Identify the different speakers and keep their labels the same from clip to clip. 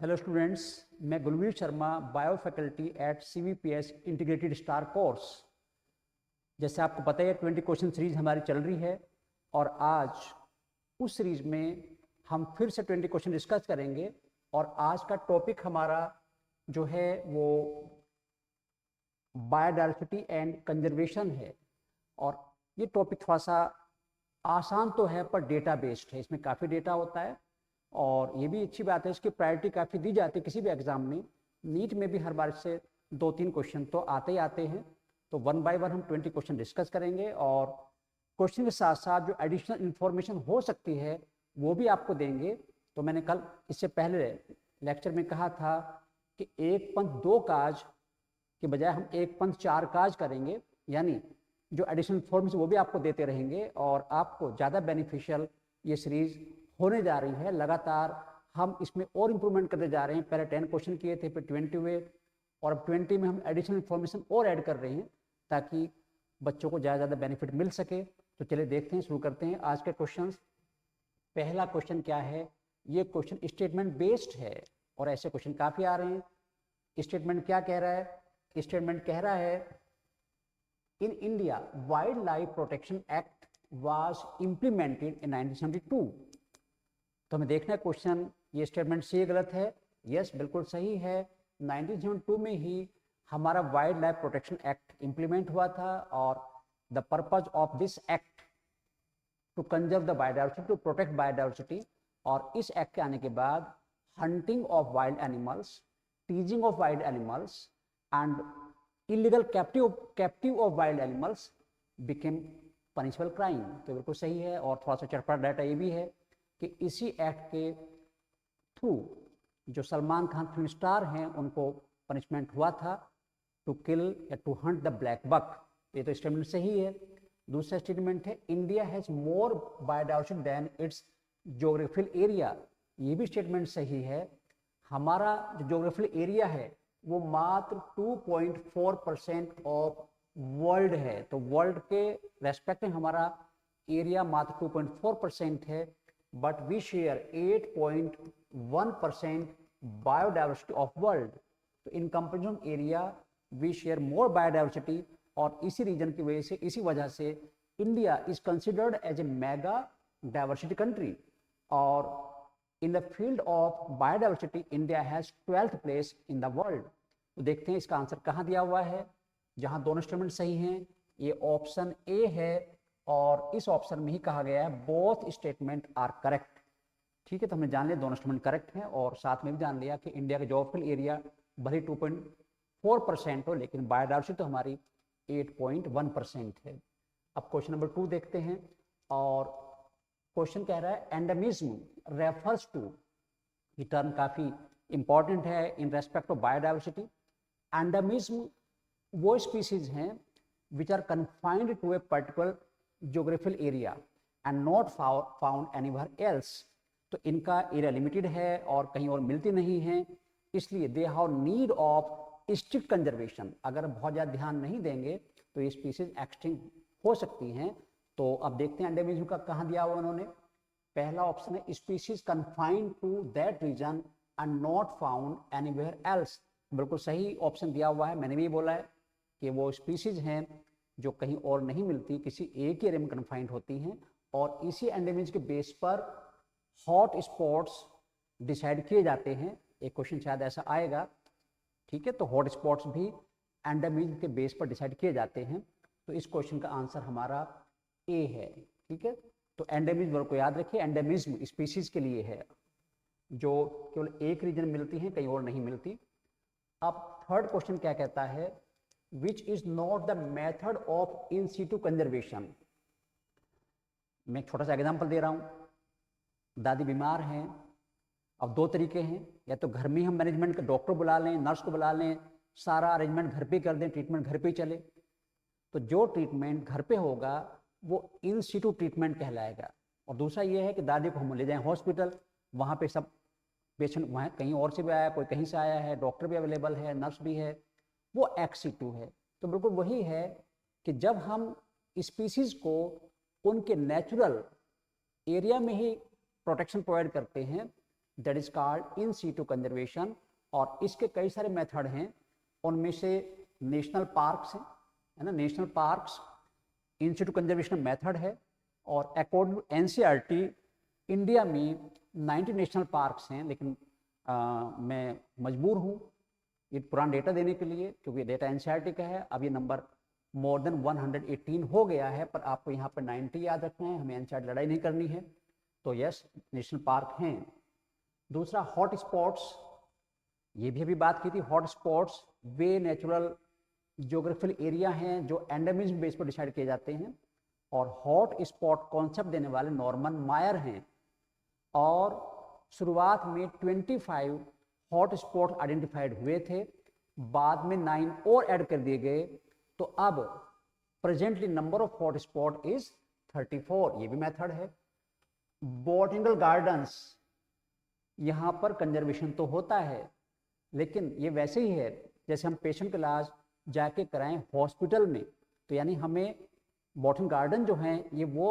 Speaker 1: Hello students, मैं Gulveer Sharma, bio faculty at CVPS integrated star course. जैसे आपको पता है 20 क्वेश्चन सीरीज हमारी चल रही है और आज उस सीरीज में हम फिर से 20 क्वेश्चन डिस्कस करेंगे। और आज का टॉपिक हमारा जो है वो बायोडाइवर्सिटी एंड कंजर्वेशन है। और ये टॉपिक थोड़ा सा आसान तो है पर डेटा बेस्ड है, इसमें काफ़ी डेटा होता है और ये भी अच्छी बात है, इसकी प्रायोरिटी काफ़ी दी जाती है किसी भी एग्जाम में। नीट में भी हर बार से 2-3 क्वेश्चन तो आते ही आते हैं, तो 1 बाय 1 हम 20 क्वेश्चन डिस्कस करेंगे और क्वेश्चन के साथ साथ जो एडिशनल इन्फॉर्मेशन हो सकती है वो भी आपको देंगे। तो मैंने कल इससे पहले लेक्चर में कहा था कि 1 पंथ 2 काज के बजाय हम 1 पंथ 4 काज करेंगे, यानी जो एडिशनल इन्फॉर्मेशन वो भी आपको देते रहेंगे और आपको ज़्यादा बेनिफिशियल ये सीरीज़ होने जा रही है। लगातार हम इसमें और इम्प्रूवमेंट करते जा रहे हैं। पहले 10 क्वेश्चन किए थे, फिर 20 हुए और अब 20 में हम एडिशनल इन्फॉर्मेशन और ऐड कर रहे हैं ताकि बच्चों को ज़्यादा बेनिफिट मिल सके। तो चलिए देखते हैं, शुरू करते हैं आज के क्वेश्चन। पहला क्वेश्चन क्या है? ये क्वेश्चन स्टेटमेंट बेस्ड है और ऐसे क्वेश्चन काफ़ी आ रहे हैं। स्टेटमेंट क्या कह रहा है? स्टेटमेंट कह रहा है in India wild life protection act was implemented in 1972। तो हमें देखना है क्वेश्चन ये स्टेटमेंट सही गलत है। यस, बिल्कुल सही है। 1972 में ही हमारा wild life protection act implement हुआ था और the purpose of this act to conserve the biodiversity, to protect biodiversity. और इस एक्ट के आने के बाद hunting of wild animals, teasing of wild animals and illegal captive of wild animals became punishable crime. तो बिल्कुल सही है। और थोड़ा सा चटपटा डाटा ये भी है कि इसी एक्ट के थ्रू जो सलमान खान फिल्म स्टार हैं उनको पनिशमेंट हुआ था टू किल या to hunt the black buck. ये तो स्टेटमेंट सही है। दूसरा स्टेटमेंट है India has more biodiversity than its geographical area. ये भी स्टेटमेंट सही है। हमारा जो ज्योग्राफिकल एरिया है वो मात्र 2.4% ऑफ वर्ल्ड है। तो वर्ल्ड के रेस्पेक्ट में हमारा एरिया मात्र 2.4% है, but we share 8.1% biodiversity of world. तो in comparison area we share more biodiversity और इसी रीजन की वजह से, इसी वजह से India is considered as a mega diversity country. और in the field of biodiversity India has 12th place in the world. तो देखते हैं इसका आंसर कहाँ दिया हुआ है। जहाँ दोनों स्टेटमेंट सही हैं ये ऑप्शन ए है और इस ऑप्शन में ही कहा गया है बोथ स्टेटमेंट आर करेक्ट। ठीक है, तो हमने जान लिया दोनों स्टेटमेंट करेक्ट हैं और साथ में भी जान लिया कि इंडिया का ज्योग्राफिकल एरिया भले 2.4% हो लेकिन बायोडाइवर्सिटी तो हमारी 8.1% है। अब क्वेश्चन नंबर 2 देखते हैं और क्वेश्चन कह रहा है एंडेमिज्म रेफर्स टू। ये टर्म काफ़ी इंपॉर्टेंट है in respect of biodiversity. Endemism वो स्पीसीज हैं which are confined to a particular geographical area and not found anywhere else. तो इनका एरिया लिमिटेड है और कहीं और मिलती नहीं है, इसलिए they have need of strict conservation. अगर बहुत ज़्यादा ध्यान नहीं देंगे तो ये स्पीसीज एक्सटिंक्ट हो सकती हैं। तो अब देखते हैं एंडेमिज्म का कहाँ दिया हुआ उन्होंने। पहला ऑप्शन है species confined to that region and not found anywhere else. बिल्कुल सही ऑप्शन दिया हुआ है। मैंने भी बोला है कि वो स्पीसीज हैं जो कहीं और नहीं मिलती, किसी एक ही एरिया में कन्फाइंड होती हैं और इसी एंडेमिज्म के बेस पर हॉट स्पॉट्स डिसाइड किए जाते हैं। एक क्वेश्चन शायद ऐसा आएगा, ठीक है। तो हॉट स्पॉट्स भी एंडेमिज्म के बेस पर डिसाइड किए जाते हैं। तो इस क्वेश्चन का आंसर हमारा ए है, ठीक है। तो एंडेमिज्म को याद रखिए, एंडेमिज्म स्पीसीज के लिए है जो केवल एक रीजन मिलती हैं, कहीं और नहीं मिलती। अब थर्ड क्वेश्चन क्या कहता है, which is not the method of in situ conservation. मैं एक छोटा सा एग्जाम्पल दे रहा हूँ। दादी बीमार हैं, अब 2 तरीके हैं, या तो घर में हम मैनेजमेंट का डॉक्टर बुला लें, नर्स को बुला लें, सारा अरेंजमेंट घर पे कर दें, ट्रीटमेंट घर पे चले। तो जो ट्रीटमेंट घर पे होगा वो इन सीटू ट्रीटमेंट कहलाएगा। और दूसरा ये है कि दादी को हम ले जाएं हॉस्पिटल, वहाँ पे सब पेशेंट वहाँ कहीं और से भी आया, कोई कहीं से आया है, डॉक्टर भी अवेलेबल है, नर्स भी है, वो एक्स सीटू है। तो बिल्कुल वही है कि जब हम स्पीसीज को उनके नेचुरल एरिया में ही प्रोटेक्शन प्रोवाइड करते हैं, that is called in situ conservation. और इसके कई सारे मेथड हैं, उनमें से नेशनल पार्क्स हैं, है ना, national parks in situ conservation method है। और अकॉर्डिंग टू एनसीईआरटी इंडिया में 90 नेशनल पार्क्स हैं, लेकिन मैं मजबूर हूँ ये पुराना डेटा देने के लिए, क्योंकि डेटा एनसीईआरटी का है। अब ये नंबर मोर देन 118 हो गया है, पर आपको यहाँ पर 90 याद रखना है, हमें एनसीईआरटी लड़ाई नहीं करनी है। तो यस, नेशनल पार्क हैं। दूसरा हॉट स्पॉट्स, ये भी अभी बात की थी। हॉट स्पॉट्स वे नेचुरल ज्योग्राफिकल एरिया हैं जो एंडेमिज्म बेस पर डिसाइड किए जाते हैं, और हॉट स्पॉट कॉन्सेप्ट देने वाले नॉर्मन मायर हैं। और शुरुआत में 25 हॉट स्पॉट आइडेंटिफाइड हुए थे, बाद में 9 और ऐड कर दिए गए, तो अब presently number of hot spot is 34। ये भी मेथड है। बॉटनिकल गार्डन्स, यहाँ पर कंजर्वेशन तो होता है, लेकिन ये वैसे ही है जैसे हम पेशेंट का इलाज जाके कराएं हॉस्पिटल में। तो यानी हमें बॉटनिकल गार्डन जो हैं ये वो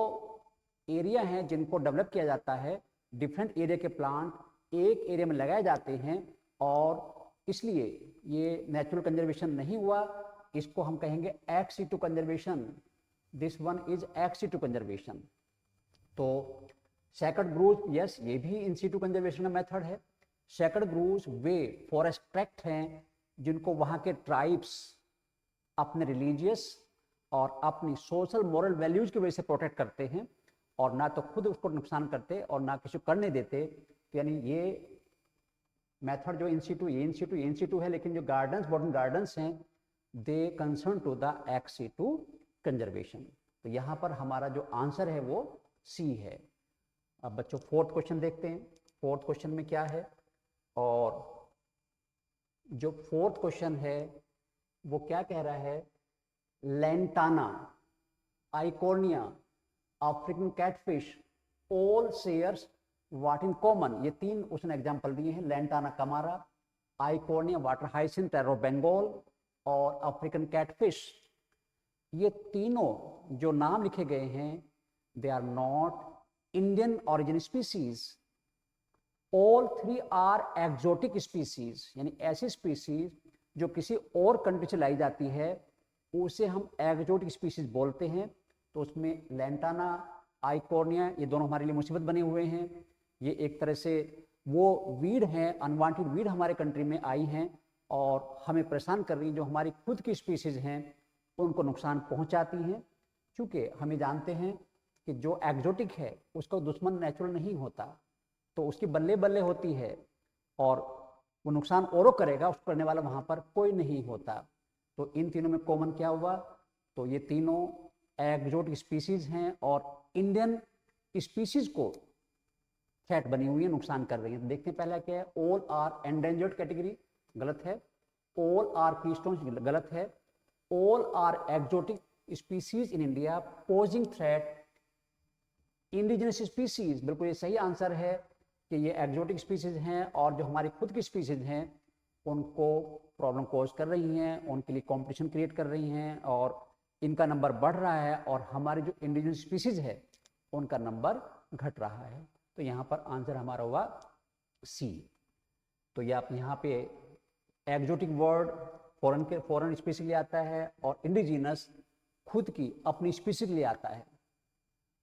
Speaker 1: एरिया हैं जिनको डेवलप किया जाता है, डिफरेंट एरिया के प्लांट एक एरिया में लगाए जाते हैं, और इसलिए ये नेचुरल कंजर्वेशन नहीं हुआ, इसको हम कहेंगे ex situ conservation. This one is ex situ conservation. तो सेकंड ग्रूव, यस, ये भी इन सीटू कंजर्वेशन का मेथड है। सेकंड ग्रूव्स वे फॉरेस्ट ट्रैक्ट हैं जिनको वहाँ के ट्राइब्स अपने रिलीजियस और अपनी सोशल मॉरल वैल्यूज की वजह से प्रोटेक्ट करते हैं, और ना तो खुद उसको नुकसान करते और ना किसी को करने देते। तो यानी ये मेथड जो इन सीटू है, लेकिन जो गार्डन्स, बॉटनिकल गार्डन्स हैं, they concern to the ex situ conservation. तो यहाँ पर हमारा जो आंसर है वो सी है। अब बच्चों फोर्थ क्वेश्चन देखते हैं। फोर्थ क्वेश्चन में क्या है, और जो फोर्थ क्वेश्चन है वो क्या कह रहा है, lantana, Eichhornia, African catfish, all shares what in common. ये तीन उसने एग्जांपल दिए हैं, Lantana camara, Eichhornia water hyacinth terror Bengal, और अफ्रीकन कैटफिश। ये तीनों जो नाम लिखे गए हैं, they are not Indian origin species. All 3 are exotic species, यानी ऐसी स्पीसीज जो किसी और कंट्री से लाई जाती है उसे हम एक्सोटिक स्पीसीज बोलते हैं। तो उसमें लेंटाना, आइकोर्निया, ये दोनों हमारे लिए मुसीबत बने हुए हैं। ये एक तरह से वो वीड हैं, अनवांटेड वीड हमारे कंट्री में आई हैं और हमें परेशान कर रही हैं। जो हमारी खुद की स्पीसीज हैं उनको नुकसान पहुंचाती हैं, क्योंकि हमें जानते हैं कि जो एक्सोटिक है उसका दुश्मन नेचुरल नहीं होता, तो उसकी बल्ले बल्ले होती है और वो नुकसान औरों करेगा, उसको करने वाला वहाँ पर कोई नहीं होता। तो इन तीनों में कॉमन क्या हुआ, तो ये तीनों एक्सोटिक स्पीसीज हैं और इंडियन स्पीसीज को थ्रेट बनी हुई है, नुकसान कर रही है। तो देखते हैं पहला क्या है, ऑल आर एंडेंजर्ड कैटेगरी, गलत है। ऑल आर कीस्टोन्स, गलत है। All are exotic species in India posing threat indigenous species, बिल्कुल ये सही आंसर है कि ये एक्सोटिक स्पीसीज हैं और जो हमारी खुद की स्पीसीज हैं उनको प्रॉब्लम कॉज कर रही हैं, उनके लिए कंपटीशन क्रिएट कर रही हैं और इनका नंबर बढ़ रहा है, और हमारी जो इंडिजिनस स्पीसीज है उनका नंबर घट रहा है। तो यहाँ पर आंसर हमारा हुआ सी। तो ये आप यहाँ पे एक्सोटिक वर्ड फॉरेन स्पीसीज ले आता है और इंडिजिनस खुद की अपनी स्पीसीज ले आता है।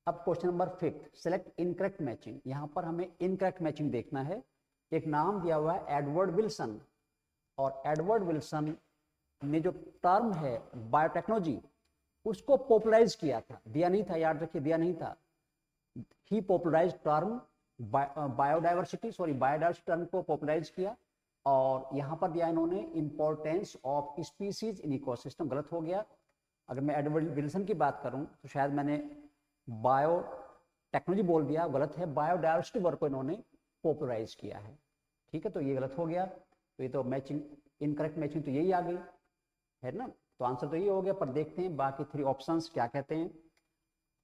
Speaker 1: अब question number 5, select incorrect matching. यहाँ पर हमें इनकरेक्ट मैचिंग देखना है। एक नाम दिया हुआ है एडवर्ड विल्सन, और एडवर्ड विल्सन ने जो टर्म है बायोटेक्नोलॉजी उसको पॉपुलराइज किया था, दिया नहीं था, याद रखिए, दिया नहीं था। ही पॉपुलराइज टर्म बायोडाइवर्सिटी टर्म को पॉपुलराइज किया, और यहाँ पर दिया इन्होंने importance of species in ecosystem, गलत हो गया। अगर मैं एडवर्ड विल्सन की बात करूँ तो शायद मैंने बायोटेक्नोलॉजी बोल दिया, गलत है। बायोडाइवर्सिटी वर्क को इन्होंने पॉपुलराइज किया है, ठीक है, तो ये गलत हो गया। तो ये तो मैचिंग, इनकरेक्ट मैचिंग तो यही आ गई है ना, तो आंसर तो ये हो गया। पर देखते हैं बाकी 3 ऑप्शंस क्या कहते हैं।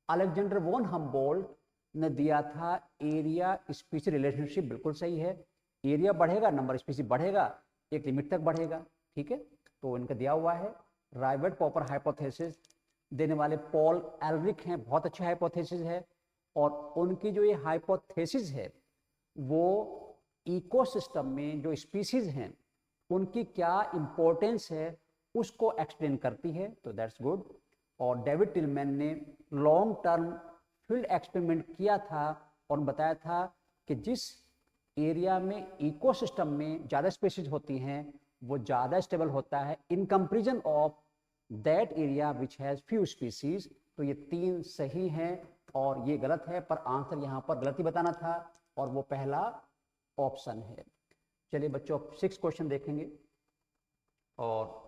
Speaker 1: अलेक्जेंडर वॉन हम्बोल्ट ने दिया था एरिया स्पीसी रिलेशनशिप, बिल्कुल सही है। एरिया बढ़ेगा, नंबर स्पीसी बढ़ेगा, एक लिमिट तक बढ़ेगा, ठीक है, तो इनका दिया हुआ है। राइबर्ट पॉपर हाइपोथेसिस देने वाले पॉल एलरिक हैं, बहुत अच्छी हाइपोथेसिस है, और उनकी जो ये हाइपोथेसिस है वो इकोसिस्टम में जो स्पीसीज हैं उनकी क्या इंपॉर्टेंस है उसको एक्सप्लेन करती है, तो दैट्स गुड। और डेविड टिलमैन ने लॉन्ग टर्म फील्ड एक्सपेरिमेंट किया था और बताया था कि जिस एरिया में इकोसिस्टम में ज़्यादा स्पीसीज होती हैं वो ज़्यादा स्टेबल होता है in comparison of that area which has few species. तो ये 3 सही हैं और ये गलत है, पर आंसर यहाँ पर गलत ही बताना था और वो पहला ऑप्शन है। चलिए बच्चों 6 क्वेश्चन देखेंगे। और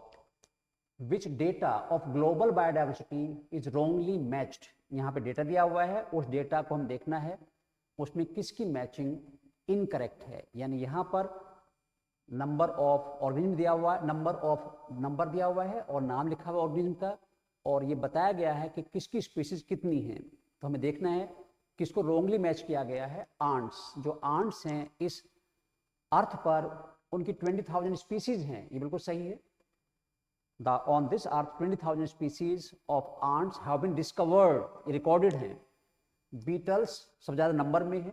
Speaker 1: which data of global biodiversity is wrongly matched, यहाँ पे डेटा दिया हुआ है, उस डेटा को हम देखना है उसमें किसकी मैचिंग इनकरेक्ट है। यानी यहाँ पर नंबर ऑफ ऑर्गेनिज्म दिया हुआ है, नंबर दिया हुआ है और नाम लिखा हुआ ऑर्गेनिज्म का, और ये बताया गया है कि किसकी स्पीसीज कितनी हैं। तो हमें देखना है किसको रॉन्गली मैच किया गया है। आंट्स, जो आंट्स हैं इस अर्थ पर उनकी 20,000 स्पीसीज हैं, ये बिल्कुल सही है। On this earth 20,000 species of ants have been discovered, recorded हैं। बीटल्स सबसे ज़्यादा नंबर में है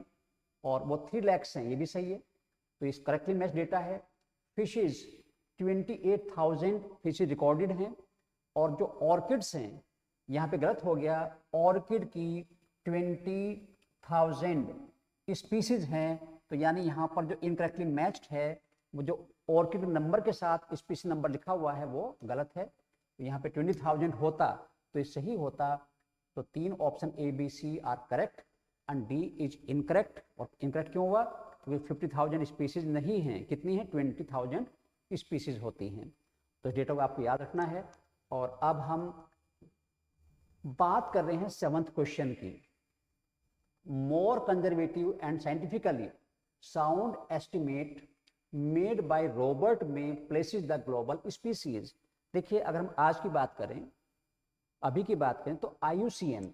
Speaker 1: और वो 3 lakhs हैं, ये भी सही है, तो इस करेक्टली मैच डेटा है। फिशेज 28,000 फिशेज रिकॉर्डेड हैं और जो ऑर्किड्स हैं यहाँ पे गलत हो गया, ऑर्किड की 20,000 स्पीसीज हैं, तो यानी यहाँ पर जो इनकरेक्टली मैच्ड है वो जो ऑर्किड नंबर के साथ स्पीसी नंबर लिखा हुआ है वो गलत है। तो यहाँ पे 20,000 होता तो ये सही होता। तो 3 option A B C are correct and D is incorrect. और इनकरेक्ट क्यों हुआ? क्योंकि 50,000 स्पीसीज नहीं हैं, कितनी हैं? 20,000 स्पीसीज होती हैं। तो इस डेटा को आपको याद रखना है। और अब हम बात कर रहे हैं 7th क्वेश्चन की। मोर conservative and scientifically sound estimate made by Robert में प्लेसेस द ग्लोबल स्पीसीज। देखिए अगर हम आज की बात करें, अभी की बात करें, तो IUCN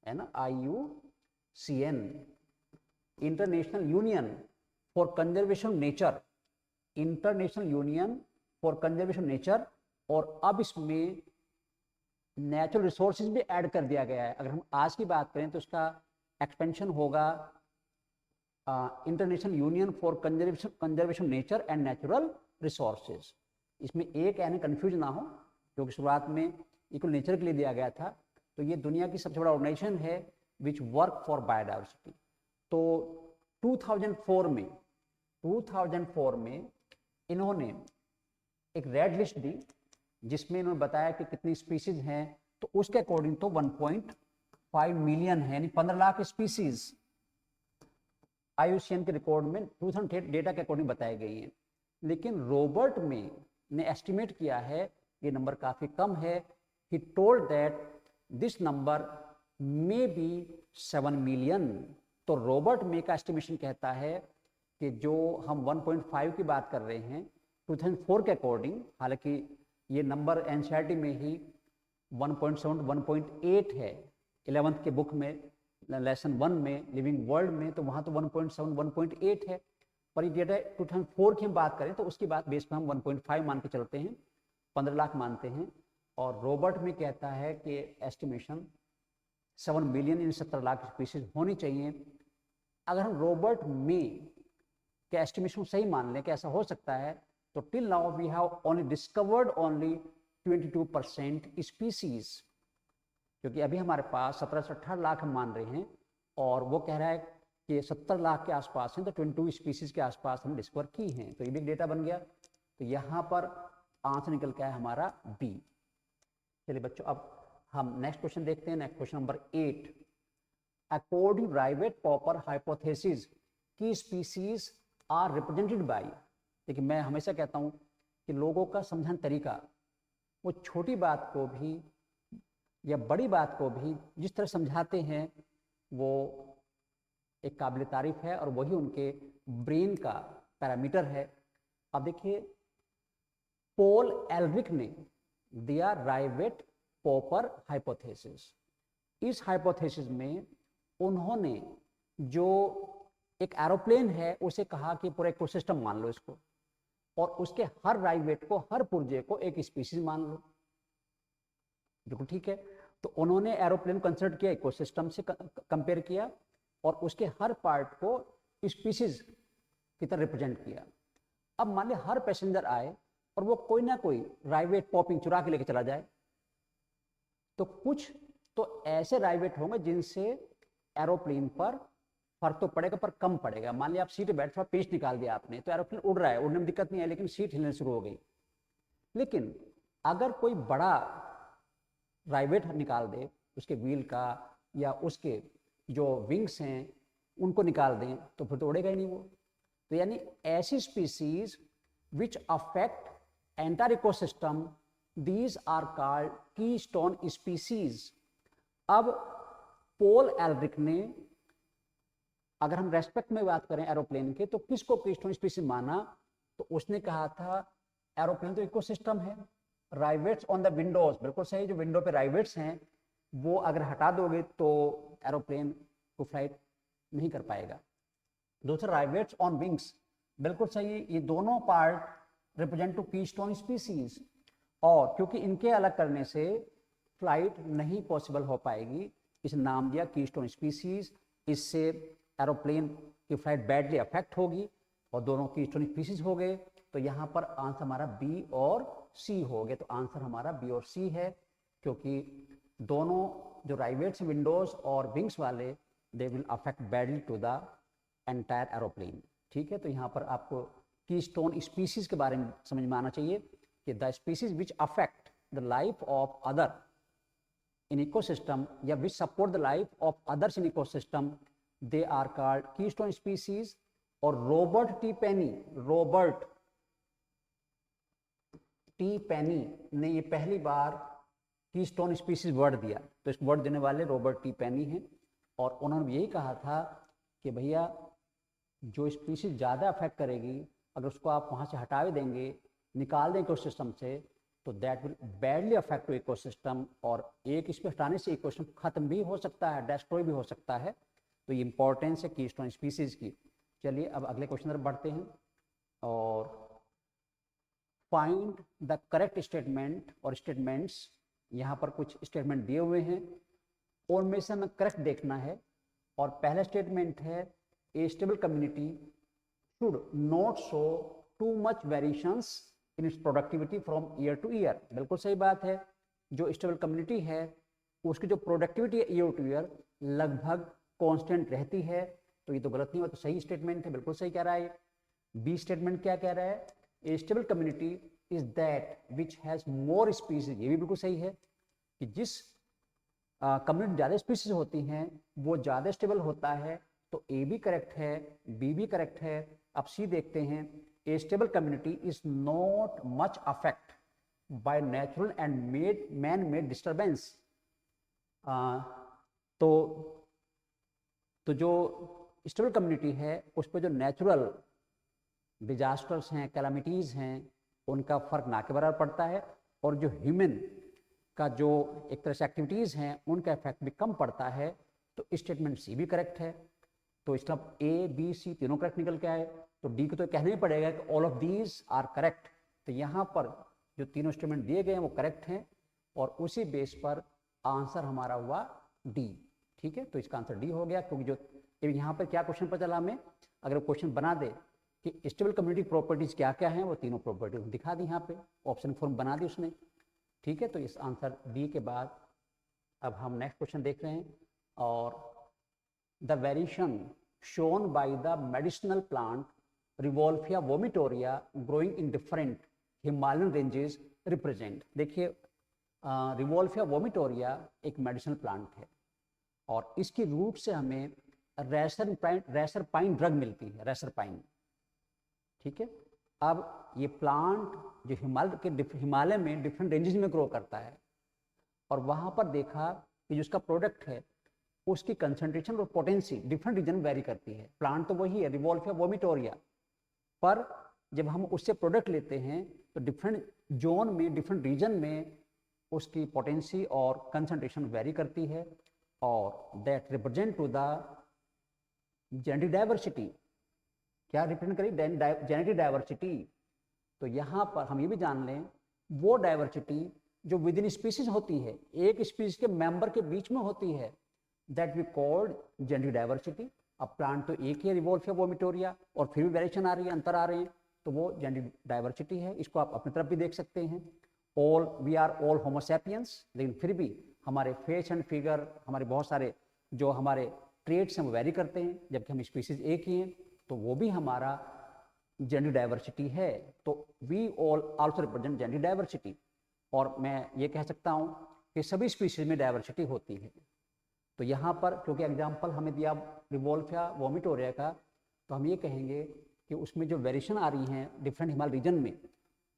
Speaker 1: है ना, IUCN international union for conservation nature, international union for conservation nature, और अब इसमें नेचुरल रिसोर्सेज भी ऐड कर दिया गया है। अगर हम आज की बात करें तो उसका एक्सपेंशन होगा international union for conservation nature and natural resources. इसमें एक यानी कंफ्यूज ना हो, क्योंकि शुरुआत में इक्वल नेचर के लिए दिया गया था। तो ये दुनिया की सबसे बड़ा ऑर्गेनाइजेशन है विच वर्क फॉर बायोडाइवर्सिटी। तो 2004 में इन्होंने एक रेड लिस्ट दी जिसमें इन्होंने बताया कि कितनी स्पीसीज हैं। तो उसके अकॉर्डिंग तो 1.5 मिलियन है, यानी 15 लाख स्पीसीज IUCN के रिकॉर्ड में 2008 डेटा के अकॉर्डिंग बताई गई हैं। लेकिन रॉबर्ट में ने एस्टिमेट किया है ये नंबर काफ़ी कम है। He told that this number may be 7 million. तो रॉबर्ट में का एस्टिमेशन कहता है कि जो हम 1.5 की बात कर रहे हैं 2004 के अकॉर्डिंग, हालांकि ये नंबर NCERT में ही 1.7 1.8 है, 11th के बुक में लेसन 1 में लिविंग वर्ल्ड में, तो वहाँ तो 1.7 1.8 है। पर ये डेटा 2004 की हम बात करें तो उसकी बात बेस पर हम 1.5 मान के चलते हैं, 15 लाख मानते हैं। और रॉबर्ट में कहता है कि एस्टिमेशन 7 मिलियन यानी 17 लाख स्पीसीज होनी चाहिए। अगर हम रॉबर्ट में के एस्टिमेशन सही मान लें कि ऐसा हो सकता है, तो till now we have only discovered only 22% species, क्योंकि अभी हमारे पास 17 से 18 लाख हम मान रहे हैं और वो कह रहा है कि 70 लाख के आसपास हैं, तो 22 स्पीसीज के आसपास हम डिस्कवर की हैं। तो ये भी डेटा बन गया। तो यहाँ पर आंसर निकल के आया हमारा बी। चलिए बच्चों अब हम नेक्स्ट क्वेश्चन देखते हैं। Next question number 8। According rivet popper hypothesis की स्पीसीज आर रिप्रेजेंटेड बाय। देखिए मैं हमेशा कहता हूँ कि लोगों का समझाने तरीका, वो छोटी बात को भी या बड़ी बात को भी जिस तरह समझाते हैं वो एक काबिल तारीफ है और वही उनके ब्रेन का पैरामीटर है। अब देखिए पॉल एलरिक ने दिया राइवेट पॉपर हाइपोथेसिस। इस हाइपोथेसिस में उन्होंने जो एक एरोप्लेन है उसे कहा कि पूरा इकोसिस्टम मान लो इसको, और उसके हर राइवेट को, हर पुर्जे को एक स्पीसीज मान लो। बिल्कुल ठीक है। तो उन्होंने एरोप्लेन कंसिडर किया, इकोसिस्टम से कंपेयर किया और उसके हर पार्ट को स्पीसीज की तरह रिप्रेजेंट किया। अब मान लिया हर पैसेंजर आए और वो कोई ना कोई राइवेट पॉपिंग चुरा के लेके चला जाए, तो कुछ तो ऐसे राइवेट होंगे जिनसे एरोप्लेन पर फर्क तो पड़ेगा पर कम पड़ेगा। मान लिया आप सीट बैठ थोड़ा पेच निकाल दिया आपने, तो एरोप्लेन उड़ रहा है, उड़ने में दिक्कत नहीं है, लेकिन सीट हिलने शुरू हो गई। लेकिन अगर कोई बड़ा राइवेट निकाल दे उसके व्हील का, या उसके जो विंग्स हैं उनको निकाल दें, तो फिर तो उड़ेगा ही नहीं वो। तो यानी ऐसी species which affect entire ecosystem, these are called keystone species. अब पॉल एल्ड्रिक ने, अगर हम रेस्पेक्ट में बात करें एरोप्लेन के, तो किसको कीस्टोन स्पीसीज माना, तो उसने कहा था एरोप्लेन तो इकोसिस्टम है, राइवेट्स ऑन द विंडोज, बिल्कुल सही, जो विंडो पे राइवेट्स हैं वो अगर हटा दोगे तो एरोप्लेन को फ्लाइट नहीं कर पाएगा। दूसरा राइवेट्स ऑन विंग्स, बिल्कुल सही, ये दोनों part represent to keystone species, और क्योंकि इनके अलग करने से फ्लाइट नहीं पॉसिबल हो पाएगी, इस नाम दिया कीस्टोन स्पीसीज। इससे एरोप्लेन की फ्लाइट बैडली अफेक्ट होगी और दोनों कीस्टोन स्पीसीज हो गए। तो यहाँ पर आंसर हमारा बी और सी हो गए। तो आंसर हमारा बी और सी है, क्योंकि दोनों जो राइवेट्स विंडोज और विंग्स वाले, they will affect badly to the entire aeroplane. ठीक है, तो यहाँ पर आपको कीस्टोन स्पीसीज के बारे में समझ में आना चाहिए कि the species which affect the life of other in ecosystem, या which support the life of others in ecosystem, they are called keystone species. और रॉबर्ट टी पेनी ने ये पहली बार कीस्टोन स्पीसीज वर्ड दिया, तो इस वर्ड देने वाले रॉबर्ट टी पेनी हैं, और उन्होंने यही कहा था कि भैया जो स्पीसीज ज़्यादा अफेक्ट करेगी, अगर उसको आप वहाँ से हटा भी देंगे, निकाल दें इकोसिस्टम से, तो that will badly affect to ecosystem, और एक इसमें हटाने से इकोसिस्टम खत्म भी हो सकता है, डिस्ट्रॉय भी हो सकता है। तो ये इंपॉर्टेंस है कीस्टोन स्पीसीज की। चलिए अब अगले क्वेश्चन तरफ बढ़ते हैं, और फाइंड द करेक्ट स्टेटमेंट और स्टेटमेंट्स। यहाँ पर कुछ स्टेटमेंट दिए हुए हैं, उनमें से हमें करेक्ट देखना है। और पहला स्टेटमेंट है, a stable community should not show too much variations in its productivity from year to year. बिल्कुल सही बात है, जो स्टेबल कम्युनिटी है उसकी जो प्रोडक्टिविटी है ईयर टू ईयर लगभग कांस्टेंट रहती है। तो ये तो गलत नहीं हुआ, तो सही स्टेटमेंट है, बिल्कुल सही कह रहा है। बी स्टेटमेंट क्या कह रहा है, a stable community is that which has more species. ये भी बिल्कुल सही है कि जिस कम्युनिटी ज़्यादा स्पीसीज होती हैं वो ज़्यादा स्टेबल होता है। तो ए भी करेक्ट है, बी भी करेक्ट है। अब सी देखते हैं, a stable community is not much affect by natural and man made disturbance. तो जो स्टेबल कम्युनिटी है उस पर जो नेचुरल डिजास्टर्स हैं, कैलामिटीज़ हैं, उनका फर्क ना के बराबर पड़ता है, और जो ह्यूमन का जो एक तरह से एक्टिविटीज़ हैं उनका इफेक्ट भी कम पड़ता है। तो स्टेटमेंट सी भी करेक्ट है। तो इसका ए बी सी तीनों करेक्ट निकल के आए। तो डी को तो कहना ही पड़ेगा कि all of these are correct. तो यहाँ पर जो तीनों स्टेटमेंट दिए गए हैं वो करेक्ट हैं, और उसी बेस पर आंसर हमारा हुआ डी। ठीक है, तो इसका आंसर डी हो गया, क्योंकि जो यहाँ पर क्या क्वेश्चन पता चला हमें, अगर क्वेश्चन बना दे कि स्टेबल कम्युनिटी प्रॉपर्टीज क्या क्या हैं, वो तीनों प्रॉपर्टीज दिखा दी यहाँ पे, ऑप्शन फॉर्म बना दी उसने। ठीक है, तो इस आंसर डी के बाद अब हम नेक्स्ट क्वेश्चन देख रहे हैं, और the variation shown by the medicinal plant Rauvolfia vomitoria growing in different Himalayan ranges represent. देखिए रिवोल्फिया वोमिटोरिया एक मेडिसिनल प्लांट है, और इसकी रूट से हमें रेसर पाइन ड्रग मिलती है, रेसर पाइन। ठीक है, अब ये प्लांट जो हिमालय में डिफरेंट रेंजेस में ग्रो करता है, और वहाँ पर देखा कि जो उसका प्रोडक्ट है उसकी कंसंट्रेशन और पोटेंसी डिफरेंट रीजन में वेरी करती है। प्लांट तो वही है रिवोल्फिया वोमिटोरिया, पर जब हम उससे प्रोडक्ट लेते हैं तो डिफरेंट जोन में, डिफरेंट रीजन में उसकी पोटेंसी और कंसंट्रेशन वेरी करती है, और that represent to the genetic diversity. क्या रिप्रेजेंट करें, जेनेटिक डाइवर्सिटी। तो यहाँ पर हम ये भी जान लें वो डाइवर्सिटी जो विद इन स्पीसीज होती है, एक स्पीसीज के मेंबर के बीच में होती है, that we called genetic diversity. अब प्लांट तो एक ही है रिवोल्फिया वोमिटोरिया, और फिर भी वेरिएशन आ रही है, अंतर आ रहे हैं, तो वो जेनेटिक डाइवर्सिटी है। इसको आप अपनी तरफ भी देख सकते हैं। All we are all homo sapiens, लेकिन फिर भी हमारे फेस एंड फिगर, हमारे बहुत सारे जो हमारे ट्रेड्स हैं वो वेरी करते हैं, जबकि हम स्पीसीज एक ही हैं, तो वो भी हमारा जेनेटिक डाइवर्सिटी है। तो we all also represent genetic diversity. और मैं ये कह सकता हूँ कि सभी स्पीसीज में डाइवर्सिटी होती है। तो यहाँ पर क्योंकि एग्जाम्पल हमें दिया रिवोल्फिया वोमिटोरिया का, तो हम ये कहेंगे कि उसमें जो वेरिएशन आ रही हैं डिफरेंट हिमालय रीजन में,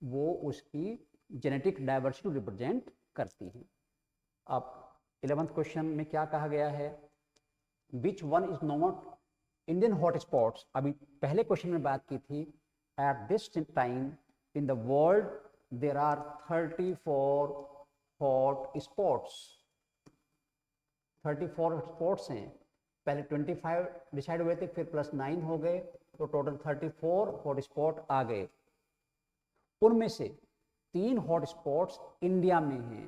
Speaker 1: वो उसकी जेनेटिक डाइवर्सिटी रिप्रेजेंट करती हैं। अब 11th क्वेश्चन में क्या कहा गया है, which one is not Indian hot spots. अभी पहले क्वेश्चन में बात की थी, at this time in the world there are 34 hot spots. 34 spots हैं, पहले 25 डिसाइड हुए थे, फिर +9 हो गए, तो टोटल 34 हॉट स्पॉट आ गए। उनमें से 3 हॉट स्पॉट्स इंडिया में हैं।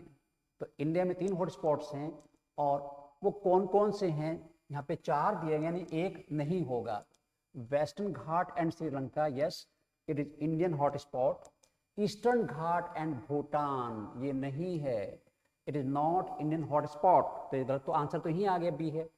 Speaker 1: तो इंडिया में 3 हॉट स्पॉट्स हैं, और वो कौन कौन से हैं, यहाँ पे 4 दिए गए, यानी एक नहीं होगा। Western Ghat and Sri Lanka, yes it is Indian hot spot. Eastern Ghat and Bhutan, ये नहीं है, it is not Indian hot spot. तो ये गलत, तो आंसर तो यही आगे बी है।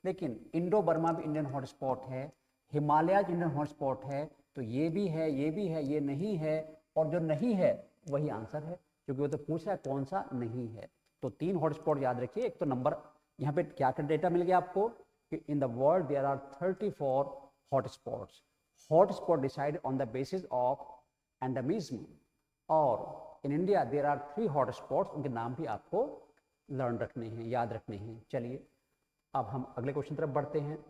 Speaker 1: लेकिन इंडो बर्मा भी इंडियन हॉट स्पॉट है, हिमालयाज इंडियन हॉट स्पॉट है, तो ये भी है, ये भी है, ये नहीं है, और जो नहीं है वही आंसर है, क्योंकि वो तो पूछ रहा है कौन सा नहीं है। तो 3 हॉट स्पॉट याद रखिए। एक तो नंबर यहाँ पे क्या क्या डेटा मिल गया आपको कि in the world there are 34 hot spots. Hot spot decide on the basis of endemism, और in India there are 3 hot spots, उनके नाम भी आपको लर्न रखने हैं, याद रखने हैं। चलिए अब हम अगले क्वेश्चन तरफ बढ़ते हैं।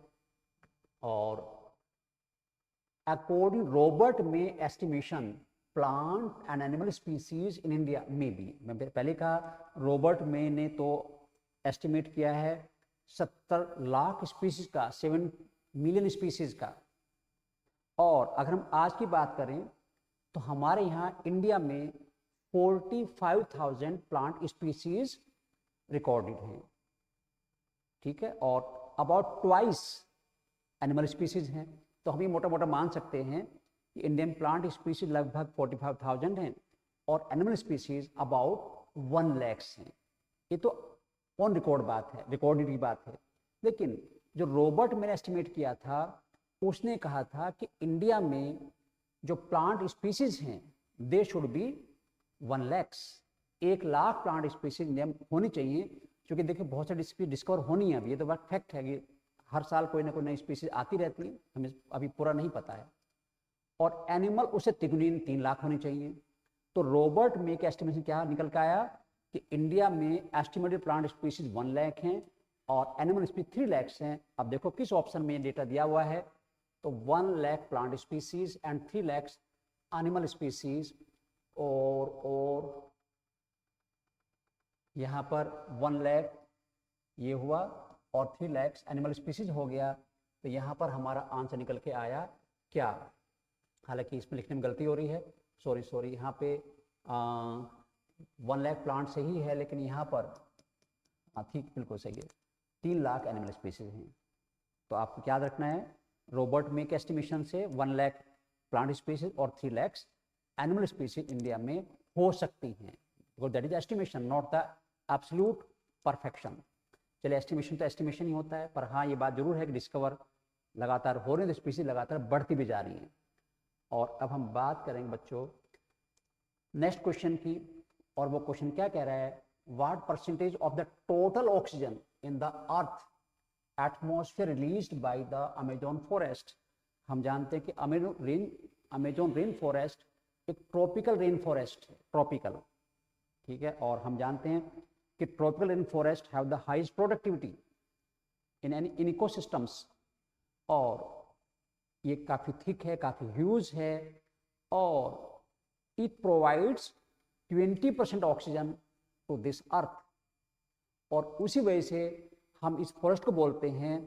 Speaker 1: और अकॉर्डिंग रॉबर्ट में estimation plant and animal species in India में बी, मैं पहले कहा रॉबर्ट में ने तो एस्टिमेट किया है 70 लाख स्पीसीज का, 7 मिलियन स्पीसीज का। और अगर हम आज की बात करें तो हमारे यहाँ इंडिया में 45,000 प्लांट स्पीसीज रिकॉर्डेड हैं, ठीक है, और अबाउट ट्वाइस एनिमल स्पीसीज हैं। तो हम ये मोटा मोटा मान सकते हैं कि इंडियन प्लांट स्पीसीज लगभग 45,000 हैं, और एनिमल स्पीसीज अबाउट 1 लाख हैं। ये तो ऑन रिकॉर्ड बात है, रिकॉर्डेड की बात है। लेकिन जो रॉबर्ट मैंने एस्टिमेट किया था, उसने कहा था कि इंडिया में जो प्लांट स्पीसीज हैं they should be 1 lakh, 1 lakh plant species India में होनी चाहिए। क्योंकि देखिए बहुत सारी स्पीसीज डिस्कवर होनी है, अभी ये तो बात फैक्ट है कि हर साल कोई ना कोई नई स्पीसीज आती रहती है, हमें अभी पूरा नहीं पता है। और एनिमल उससे तिगुनी 3 लाख होनी चाहिए। तो रॉबर्ट में के एस्टिमेशन क्या निकल के आया कि इंडिया में एस्टिमेटेड प्लांट स्पीसीज 1 लाख हैं और एनिमल स्पीसीज 3 लाख हैं। अब देखो किस ऑप्शन में डेटा दिया हुआ है, तो 1 lakh plant species and 3 lakh animal species, और यहाँ पर 1 लाख ये हुआ और 3 लाख एनिमल स्पीसीज हो गया। तो यहाँ पर हमारा आंसर निकल के आया क्या, हालांकि इसमें लिखने में गलती हो रही है, सॉरी यहाँ पे 1 लाख प्लांट सही है, लेकिन यहाँ पर ठीक बिल्कुल सही है, 3 लाख एनिमल स्पीसीज हैं। तो आपको याद रखना है रॉबर्ट में के एस्टिमेशन से 1 लाख प्लांट स्पीसीज और 3 लाख एनिमल स्पीसीज इंडिया में हो सकती हैं, because that is estimation not the absolute perfection. चलिए एस्टिमेशन तो एस्टिमेशन ही होता है, पर हाँ ये बात जरूर है कि डिस्कवर लगातार हो रहे हैं, तो स्पीसीज लगातार बढ़ती भी जा रही हैं। और अब हम बात करेंगे बच्चों नेक्स्ट क्वेश्चन की, और वो क्वेश्चन क्या कह रहा है, what percentage of the total oxygen in the earth atmosphere released by the Amazon forest. हम जानते हैं कि अमेजोन रेन फॉरेस्ट एक ट्रॉपिकल रेन फॉरेस्ट है, ट्रॉपिकल, ठीक है, और हम जानते हैं कि tropical rain forest have the highest productivity in ecosystems, और ये काफ़ी थिक है, काफ़ी ह्यूज है, और it provides 20% oxygen to this earth, और उसी वजह से हम इस फॉरेस्ट को बोलते हैं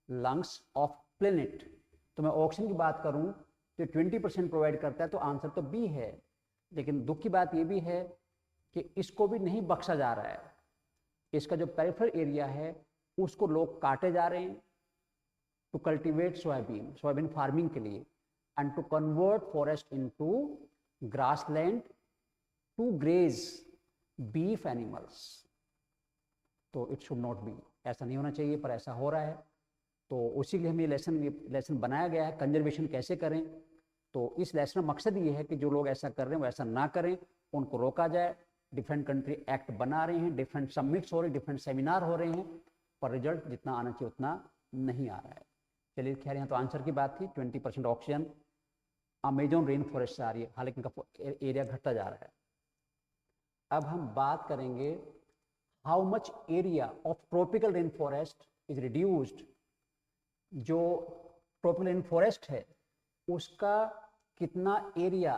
Speaker 1: लंग्स ऑफ प्लेनेट। तो मैं ऑक्सीजन की बात करूं तो 20% प्रोवाइड करता है, तो आंसर तो बी है। लेकिन दुख की बात ये भी है कि इसको भी नहीं बख्शा जा रहा है, इसका जो पेरिफेरल एरिया है उसको लोग काटे जा रहे हैं, टू कल्टिवेट सोयाबीन फार्मिंग के लिए, and to convert forest into grassland to graze beef animals. तो इट शुड नॉट बी, ऐसा नहीं होना चाहिए, पर ऐसा हो रहा है। तो उसी के लिए हमें लेसन बनाया गया है, कंजर्वेशन कैसे करें। तो इस लेसन का मकसद ये है कि जो लोग ऐसा कर रहे हैं वो ऐसा ना करें, उनको रोका जाए। डिफरेंट कंट्री एक्ट बना रहे हैं, डिफरेंट समिट्स हो रहे हैं, डिफरेंट सेमिनार हो रहे हैं, पर रिजल्ट जितना आना चाहिए उतना नहीं आ रहा है। चलिए खैर, यहाँ तो आंसर की बात थी। 20% ऑक्सीजन अमेजोन रेन फॉरेस्ट से आ रही है, हालांकि इनका एरिया घटता जा रहा है। अब हम बात करेंगे how much area of tropical rain forest is reduced. जो ट्रॉपिकल रेन फॉरेस्ट है उसका कितना एरिया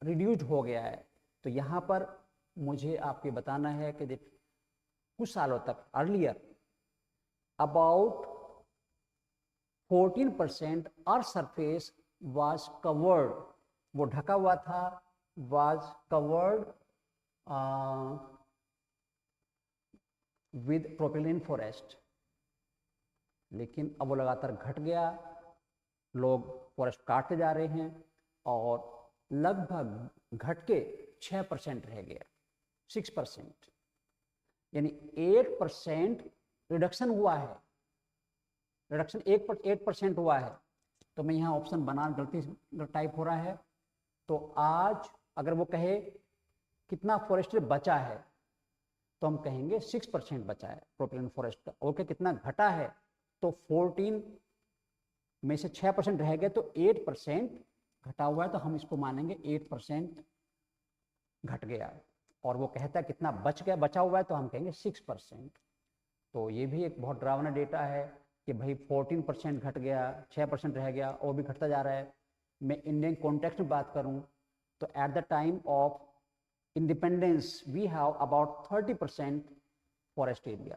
Speaker 1: रिड्यूस्ड हो गया है। तो यहाँ पर मुझे आपके बताना है कि कुछ सालों तक earlier about 14% earth surface was covered, वो ढका हुआ था, was covered with tropical rain forest. लेकिन अब वो लगातार घट गया, लोग फॉरेस्ट काटते जा रहे हैं और लगभग घट के 6% रह गया, 6%, यानी 8% रिडक्शन हुआ है। रिडक्शन 8% हुआ है। तो मैं यहाँ ऑप्शन बना गलती टाइप हो रहा है। तो आज अगर वो कहे कितना फॉरेस्ट बचा है तो हम कहेंगे 6% बचा है ट्रॉपिकल फॉरेस्ट का। ओके, कितना घटा है तो 14 में से 6% रह गए, तो 8% घटा हुआ है, तो हम इसको मानेंगे 8% घट गया। और वो कहता है कितना बचा हुआ है, तो हम कहेंगे 6%। तो ये भी एक बहुत डरावना डेटा है कि भाई 14% घट गया, 6% रह गया और भी घटता जा रहा है। मैं इंडियन कॉन्टेक्स्ट में बात करूं तो at the time of independence we have about 30% forest area,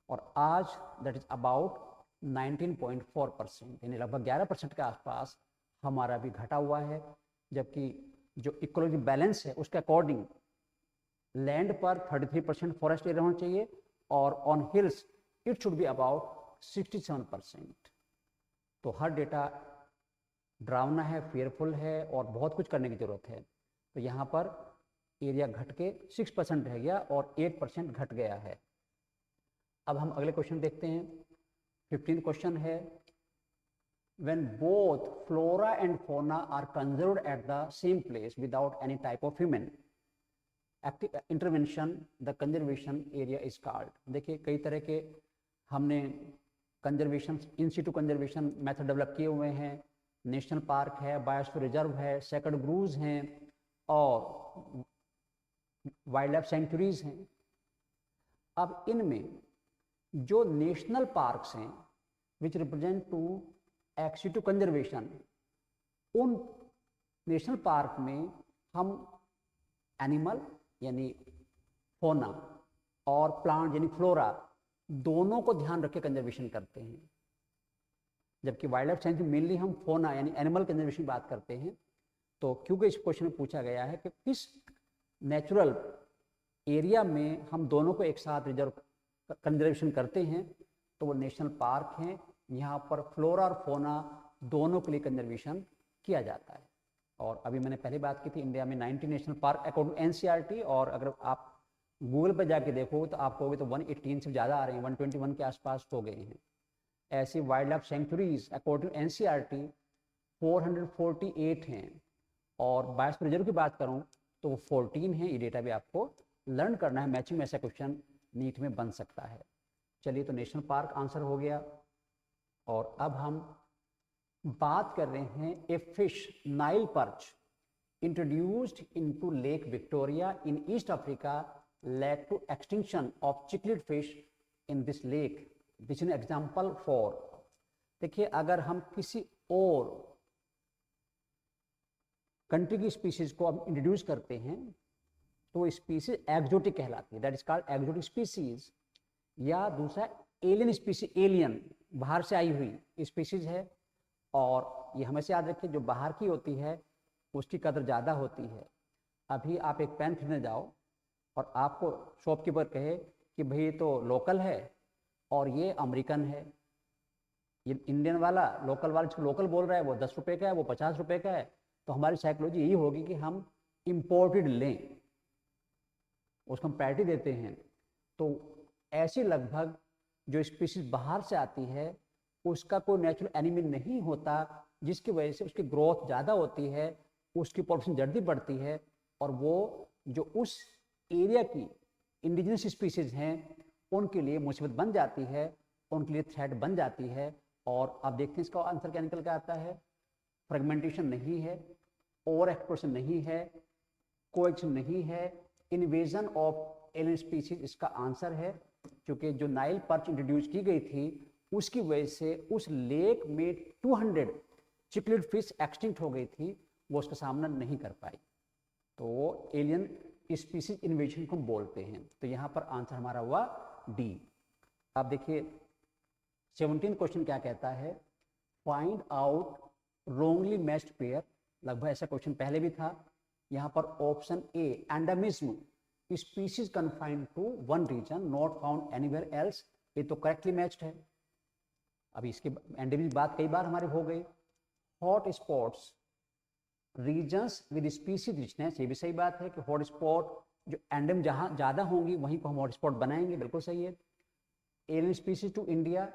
Speaker 1: और आज दैट इज अबाउट 19.4%, यानी लगभग 11% के आसपास हमारा भी घटा हुआ है। जबकि जो इकोलॉजी बैलेंस है उसके अकॉर्डिंग लैंड पर 33% फॉरेस्ट एरिया होना चाहिए और on hills it should be about 67%। तो हर डेटा डरावना है, फेयरफुल है और बहुत कुछ करने की जरूरत है। तो यहाँ पर एरिया घट के 6% रह गया और 8% घट गया है। अब हम अगले क्वेश्चन देखते हैं। 15 क्वेश्चन है, when both flora and fauna are conserved at the same place without any type of human intervention, the conservation area is called। देखिए कई तरह के हमने कंजर्वेशन, इन सिटू कंजर्वेशन मेथड डेवलप किए हुए हैं। नेशनल पार्क है, बायोस्फीयर रिजर्व है, सेक्रेड ग्रूव्स हैं और वाइल्ड लाइफ सेंचुरीज हैं। अब इनमें जो नेशनल पार्क्स हैं which represent to ex situ conservation, उन नेशनल पार्क में हम एनिमल यानी फोना और प्लांट यानी फ्लोरा दोनों को ध्यान रख के कंजर्वेशन करते हैं। जबकि वाइल्ड लाइफ सेंचुरी मेनली हम फोना यानी एनिमल कंजर्वेशन बात करते हैं। तो क्योंकि इस क्वेश्चन में पूछा गया है कि किस नेचुरल एरिया में हम दोनों को एक साथ रिजर्व कंजर्वेशन करते हैं, तो वो नेशनल पार्क हैं। यहाँ पर फ्लोरा और फोना दोनों के लिए कंजर्वेशन किया जाता है। और अभी मैंने पहले बात की थी, इंडिया में 90 नेशनल पार्क अकॉर्डिंग एनसीईआरटी, और अगर आप गूगल पर जाके देखो तो आप कहोगे तो 118 से ज़्यादा आ रहे हैं, 121 के आसपास हो गए हैं। ऐसी wild life sanctuaries according NCERT 448 हैं। और बायोस्फीयर रिजर्व की बात करूँ तो वो 14 हैं। ये डेटा भी आपको लर्न करना है, मैचिंग में ऐसा क्वेश्चन नीट में बन सकता है। चलिए, तो नेशनल पार्क आंसर हो गया। और अब हम बात कर रहे हैं a fish Nile perch introduced into lake Victoria in east Africa led to extinction of cichlid fish in this lake, which is an example for। देखिए, अगर हम किसी और कंट्री की स्पीसीज को अब इंट्रोड्यूस करते हैं तो स्पीसीज एक्सोटिक कहलाती है, that is called exotic species. या दूसरा एलियन स्पीसीज, एलियन बाहर से आई हुई स्पीसीज है। और ये हमेशा याद रखिए, जो बाहर की होती है उसकी कदर ज़्यादा होती है। अभी आप एक पेन खरीदने जाओ और आपको शॉपकीपर कहे कि भाई ये तो लोकल है और ये अमेरिकन है, ये इंडियन वाला लोकल वाला जिसको लोकल बोल रहा है वो 10 रुपये का है, वो 50 रुपये का है, तो हमारी साइकोलॉजी यही होगी कि हम इम्पोर्टेड लें, उसको हम प्रायोरिटी देते हैं। तो ऐसी लगभग जो स्पीशीज बाहर से आती है उसका कोई नेचुरल एनिमी नहीं होता, जिसकी वजह से उसकी ग्रोथ ज़्यादा होती है, उसकी पॉपुलेशन जल्दी बढ़ती है, और वो जो उस एरिया की इंडिजिनस स्पीशीज हैं उनके लिए मुसीबत बन जाती है, उनके लिए थ्रेट बन जाती है। और आप देखते हैं इसका आंसर क्या निकल के आता है, फ्रेगमेंटेशन नहीं है, ओवर एक्सप्लोरेशन नहीं है, कोएक्शन नहीं है, इन्वेजन ऑफ एलियन स्पीशीज इसका आंसर है। क्योंकि जो नाइल पर्च इंट्रोड्यूस की गई थी उसकी वजह से उस लेक में 200 चिकलिड फिश एक्सटिंक्ट हो गई थी, वो उसका सामना नहीं कर पाई, तो वो एलियन स्पीशीज इन्वेजन को बोलते हैं। तो यहाँ पर आंसर हमारा हुआ डी। अब देखिए 17 क्वेश्चन क्या कहता है, find out wrongly matched pair. लगभग ऐसा क्वेश्चन पहले भी था। यहाँ पर option A endemism, species confined to one region not found anywhere else, ये तो करेक्टली मैच्ड है। अभी इसके एंडेमिज्म बात कई बार हमारी हो गई। Hot spots, regions with species richness, ये भी सही बात है कि हॉट स्पॉट जो एंडेम जहाँ ज़्यादा होंगी वहीं पर हम हॉट स्पॉट बनाएंगे, बिल्कुल सही है। Alien species to India,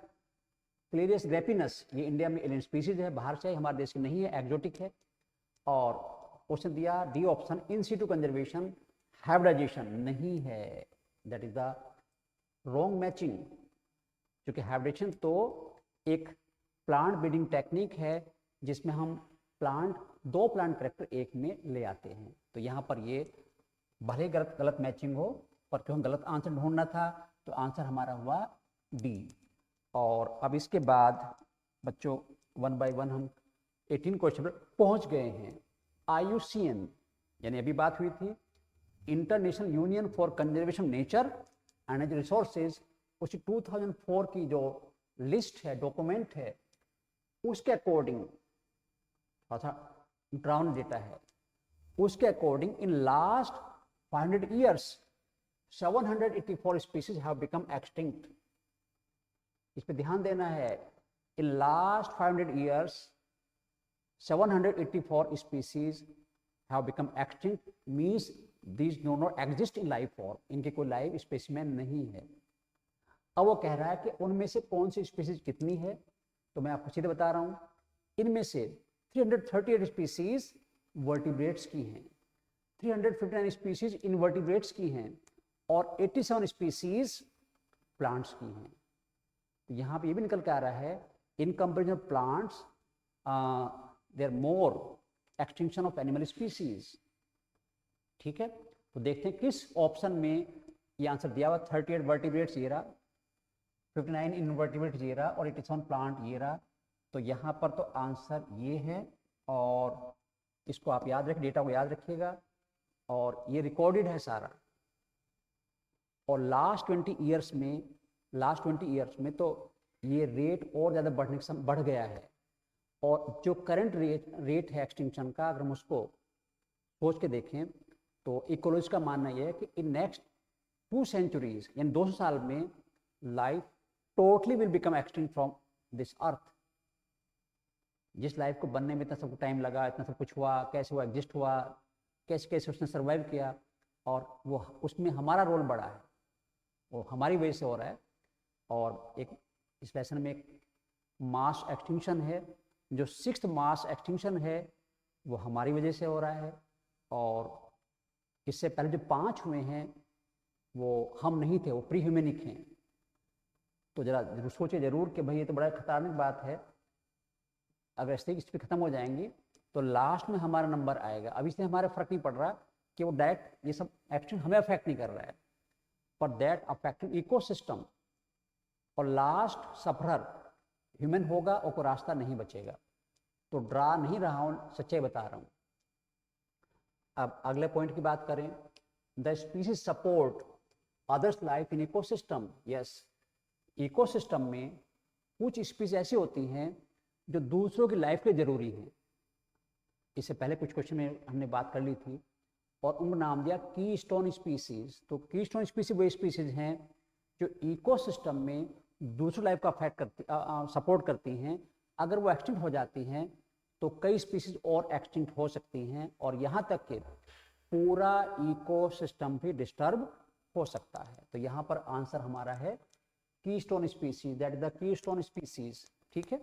Speaker 1: Clarias gariepinus, ये इंडिया में एलियन स्पीशीज है, बाहर से हमारे देश की नहीं है, एक्जोटिक है। और क्वेश्चन दिया D option in situ conservation, hybridization नहीं है, that is the wrong matching. क्योंकि हाइब्रिडेशन तो एक प्लांट ब्रीडिंग टेक्निक है जिसमें हम दो प्लांट कैरेक्टर एक में ले आते हैं। तो यहाँ पर ये भले गलत मैचिंग हो, पर क्यों गलत आंसर ढूंढना था, तो आंसर हमारा हुआ डी। और अब इसके बाद बच्चों 1 बाय 1 हम 18 क्वेश्चन पर पहुंच गए हैं। IUCN यानी अभी बात हुई थी international union for conservation nature and resources, उसकी 2004 की जो लिस्ट है, डॉक्यूमेंट है, उसके अकॉर्डिंग थोड़ा सा ड्राउन डेटा है, उसके according in last 500 years 784 species have become extinct. इस पे ध्यान देना है, in last 500 years 784 species have become extinct, means these do not exist in life form, इनके कोई लाइव स्पेसिमेन नहीं है। अब वो कह रहा है कि उनमें से कौन सी स्पीसीज कितनी है, तो मैं आपको सीधे बता रहा हूँ, इनमें से 338 स्पीसीज वर्टिब्रेट्स की हैं, 359 स्पीसीज इनवर्टिब्रेट्स की हैं, और 87 स्पीसीज प्लांट्स की हैं। तो यहाँ पे ये भी निकल के आ रहा है, in comparison plants there more extinction of animal species. ठीक है, तो देखते हैं किस ऑप्शन में ये आंसर दिया हुआ। 38 वर्टिब्रेट्स ये रहा, 59 इनवर्टिब्रेट्स ये रहा, और 87 प्लांट ये रहा। तो यहाँ पर तो आंसर ये है, और इसको आप याद रखें, डेटा को याद रखिएगा, और ये रिकॉर्डेड है सारा। और लास्ट 20 ईयर्स में तो ये रेट और ज़्यादा बढ़ गया है। और जो करंट रेट है एक्सटिंक्शन का, अगर हम उसको सोच के देखें, तो इकोलॉजिस्ट का मानना यह है कि इन नेक्स्ट 2 centuries यानी 200 साल में life totally will become extinct from this earth. जिस लाइफ को बनने में इतना सब टाइम लगा, इतना सब कुछ हुआ, कैसे वो एग्जिस्ट हुआ, कैसे कैसे उसने सर्वाइव किया, और वो उसमें हमारा रोल बड़ा है, वो हमारी वजह से हो रहा है। और एक इस लेसन में एक मास एक्सटिंक्शन है, जो 6th मास एक्सटिंक्शन है वो हमारी वजह से हो रहा है, और इससे पहले जो 5 हुए हैं वो हम नहीं थे, वो प्री ह्यूमैनिक हैं। तो जरा सोचे जरूर कि भाई ये तो बड़ा खतरनाक बात है, अगर इस पर खत्म हो जाएंगी तो लास्ट में हमारा नंबर आएगा। अभी से हमारा फर्क नहीं पड़ रहा कि वो डायरेक्ट ये सब एक्शन हमें अफेक्ट नहीं कर रहा है, पर दैट अफेक्टिंग इकोसिस्टम, और लास्ट सफरर ह्यूमन होगा, और कोई रास्ता नहीं बचेगा। तो डरा नहीं रहा हूँ, सच्चाई बता रहा हूँ। अब अगले पॉइंट की बात करें, the species support others life in ecosystem. Yes, ecosystem में कुछ स्पीसीज ऐसी होती हैं जो दूसरों की लाइफ के जरूरी हैं। इससे पहले कुछ क्वेश्चन में हमने बात कर ली थी, और उनको नाम दिया की स्टोन स्पीसीज। तो की स्टोन स्पीसीज वो स्पीसीज हैं जो इकोसिस्टम में दूसरी लाइफ का अफेक्ट करती सपोर्ट करती हैं, अगर वो एक्सटिंक्ट हो जाती हैं तो कई स्पीसीज और एक्सटिंक्ट हो सकती हैं और यहाँ तक कि पूरा इकोसिस्टम भी डिस्टर्ब हो सकता है। तो यहाँ पर आंसर हमारा है keystone species, that is the keystone species. ठीक है,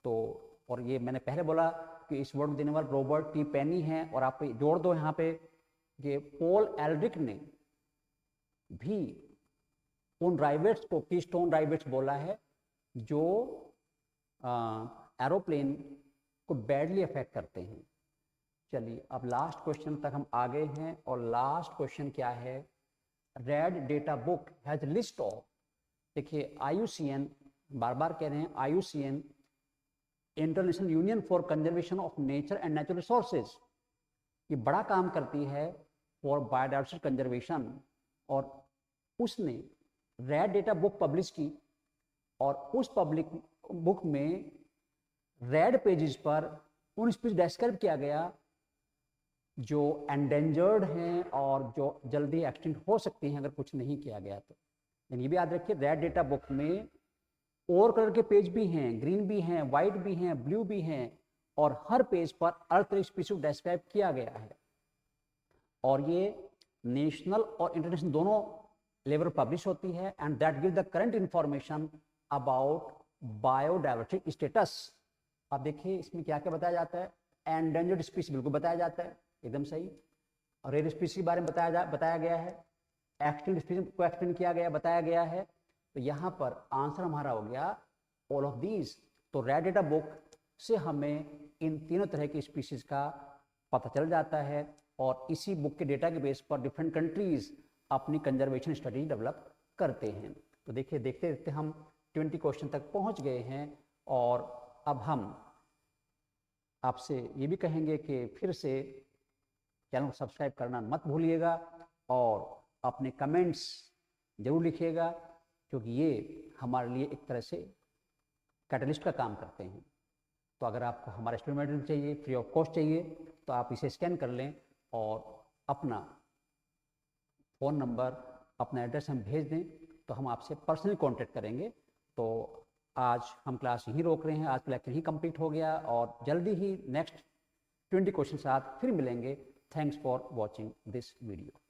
Speaker 1: तो और ये मैंने पहले बोला कि इस वर्ड देने वाले रॉबर्ट टी पेनी हैं, और आप जोड़ दो यहाँ पे कि पॉल एल्ड्रिक ने भी उन राइवेट्स को कीस्टोन राइवेट्स बोला है जो एरोप्लेन को बैडली अफेक्ट करते हैं। चलिए अब लास्ट क्वेश्चन तक हम आ गए हैं, और लास्ट क्वेश्चन क्या है, red data book has list of, देखिए IUCN, बार बार कह रहे हैं IUCN, international union for conservation of nature and natural resources, ये बड़ा काम करती है फॉर बायोडाइवर्सिटी कंजर्वेशन, और उसने रेड डेटा बुक पब्लिश की, और उस पब्लिक बुक में रेड पेजेस पर उन स्पीशीज डिस्क्राइब किया गया जो एंडेंजर्ड हैं और जो जल्दी एक्सटिंक्ट हो सकती हैं अगर कुछ नहीं किया गया तो। यानी ये भी याद रखिए, रेड डेटा बुक में और कलर के पेज भी हैं, ग्रीन भी हैं, वाइट भी हैं, ब्लू भी हैं, और हर पेज पर अलग तरह स्पीशीज डिस्क्राइब किया गया है, और ये नेशनल और इंटरनेशनल दोनों लेवल पर पब्लिश होती है, and that give the current information about biodiversity status. अब देखिए इसमें क्या क्या बताया जाता है, एंडेंजर्ड स्पीशीज बिल्कुल बताया जाता है, एकदम सही, और रेयर स्पीशीज के बारे में बताया गया है, एक्सटिंक्ट स्पीशीज को एक्सटिंक्ट किया गया, बताया गया है। तो यहाँ पर आंसर हमारा हो गया ऑल ऑफ दीज। तो रेड डेटा बुक से हमें इन तीनों तरह की स्पीशीज का पता चल जाता है, और इसी बुक के डेटा के बेस पर डिफरेंट कंट्रीज अपनी कंजर्वेशन स्ट्रेटजी डेवलप करते हैं। तो देखिए देखते देखते हम 20 क्वेश्चन तक पहुँच गए हैं, और अब हम आपसे ये भी कहेंगे कि फिर से चैनल को सब्सक्राइब करना मत भूलिएगा, और अपने कमेंट्स जरूर लिखिएगा, क्योंकि ये हमारे लिए एक तरह से कैटलिस्ट का काम करते हैं। तो अगर आपको हमारा एक्सपेरिमेंट चाहिए, फ्री ऑफ कॉस्ट चाहिए, तो आप इसे स्कैन कर लें और अपना फ़ोन नंबर, अपना एड्रेस हम भेज दें, तो हम आपसे पर्सनली कांटेक्ट करेंगे। तो आज हम क्लास यहीं रोक रहे हैं, आज का लेक्चर ही कंप्लीट हो गया, और जल्दी ही नेक्स्ट 20 क्वेश्चन के साथ फिर मिलेंगे। Thanks for watching this video.